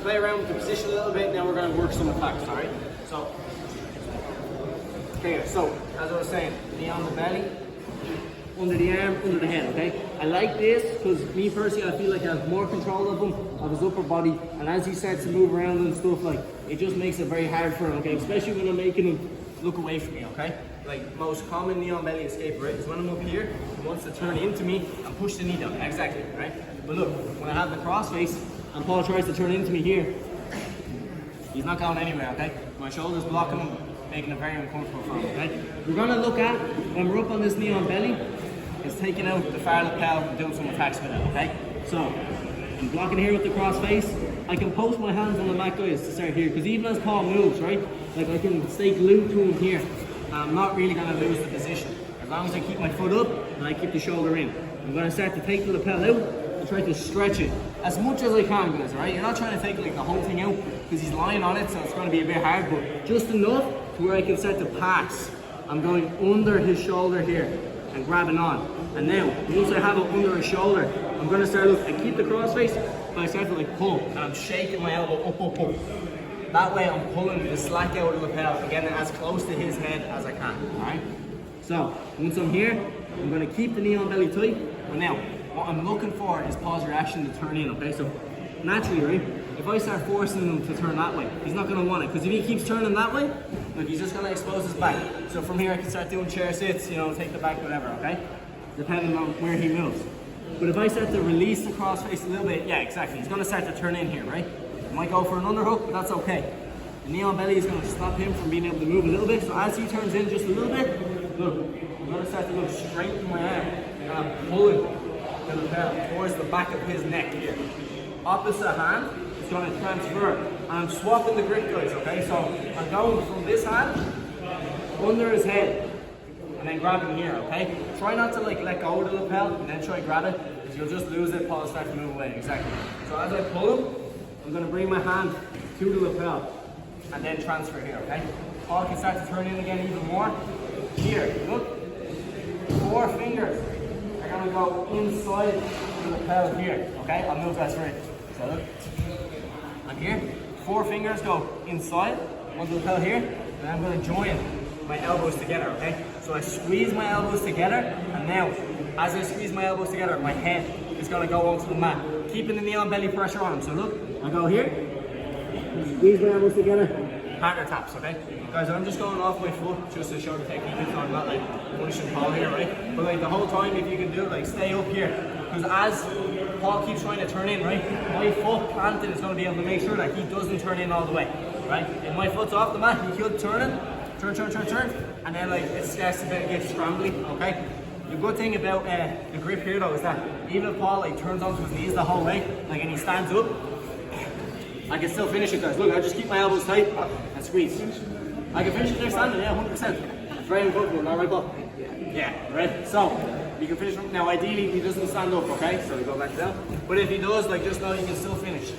play around with the position a little bit, then we're going to work some attacks, all right? So, okay, so as I was saying, knee on the belly, under the arm, under the head, okay? I like this because me personally, I feel like I have more control of him, of his upper body, and as he starts to move around and stuff, like, it just makes it very hard for him, okay? Especially when I'm making him look away from me, okay? Like, most common knee on belly escape, right, is when I'm up here, he wants to turn into me and push the knee down, exactly, right? But look, when I have the cross face, and Paul tries to turn into me here, he's not going anywhere, okay? My shoulder's blocking him, making it very uncomfortable for him, okay? We're gonna look at, when we're up on this knee on belly, is taking out the far lapel and doing some attacks with it, okay? So, I'm blocking here with the cross face. I can post my hands on the mat, guys, to start here, because even as Paul moves, right, like I can stay glued to him here. I'm not really gonna lose the position. As long as I keep my foot up and I keep the shoulder in. I'm gonna start to take the lapel out and try to stretch it as much as I can, guys, right? You're not trying to take like the whole thing out because he's lying on it, so it's gonna be a bit hard, but just enough to where I can start to pass. I'm going under his shoulder here and grabbing on. And now, once I have it under his shoulder, I'm gonna start, look, I keep the cross face, but I start to like pull, and I'm shaking my elbow up, up, up. That way I'm pulling the slack out of the lapel and getting it as close to his head as I can, all right? So, once I'm here, I'm gonna keep the knee on belly tight, but now, what I'm looking for is Paul's reaction to turn in, okay? So, naturally, right, if I start forcing him to turn that way, he's not gonna want it, because if he keeps turning that way, look, he's just gonna expose his back. So from here, I can start doing chair sits, you know, take the back, whatever, okay? Depending on where he moves. But if I start to release the cross face a little bit, yeah, exactly, he's gonna start to turn in here, right? I might go for an underhook, but that's okay. The knee on belly is gonna stop him from being able to move a little bit, so as he turns in just a little bit, look, I'm gonna start to look straight in my arm, and I'm pulling the lapel towards the back of his neck here. Opposite hand is gonna transfer, and I'm swapping the grip, guys, okay? So I'm going from this hand, under his head, and then grabbing here, okay? Try not to like let go of the lapel, and then try to grab it, because you'll just lose it, Paul will start to move away, exactly. So as I pull him, I'm gonna bring my hand to the lapel, and then transfer here, okay? Paul can start to turn in again even more. Here, look, 4 fingers are gonna go inside the lapel here, okay? I'll move that straight. So look, I'm here, 4 fingers go inside, on the lapel here, and I'm gonna join my elbows together, okay? So I squeeze my elbows together, and now, as I squeeze my elbows together, my head is gonna go onto the mat, keeping the knee on belly pressure on him. So look, I go here, squeeze my elbows together, partner taps, okay? Guys, I'm just going off my foot just to show the technique, so I'm not like punishing Paul here, right? But like the whole time, if you can do it, like stay up here. Because as Paul keeps trying to turn in, right, my foot planted is going to be able to make sure that he doesn't turn in all the way, right? If my foot's off the mat, he could turn it, turn, and then like it starts to get scrambly, okay? The good thing about the grip here though is that even if Paul like turns onto his knees the whole way, like and he stands up, I can still finish it, guys. Look, I just keep my elbows tight and squeeze. I can finish it there standing, yeah, 100%. It's very uncomfortable, not right, Paul? Yeah, right? So, you can finish from, now ideally he doesn't stand up, okay? So we go back down. But if he does, like just know you can still finish.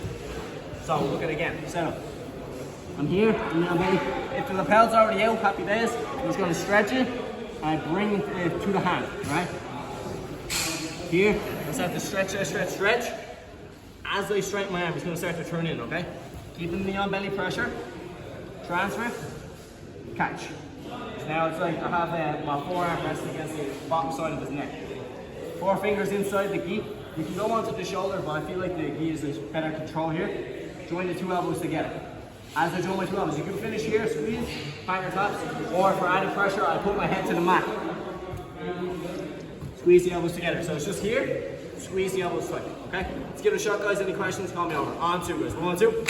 So, look at it again, set up. I'm here, and now belly. If the lapel's already out, happy days. I'm just gonna stretch it, and I bring it to the hand, right? Here, I start to stretch. As I straighten my arm, it's gonna start to turn in, okay? Keeping the on belly pressure, transfer, catch. Now it's like I have my forearm resting against the bottom side of his neck. 4 fingers inside the gi. You can go onto the shoulder, but I feel like the gi is better control here. Join the 2 elbows together. As I join my 2 elbows, you can finish here, squeeze, partner taps, or for added pressure, I put my head to the mat. Squeeze the elbows together. So it's just here, squeeze the elbows tight, okay? Let's give it a shot, guys. Any questions, call me over. On 2, guys. 1, 2.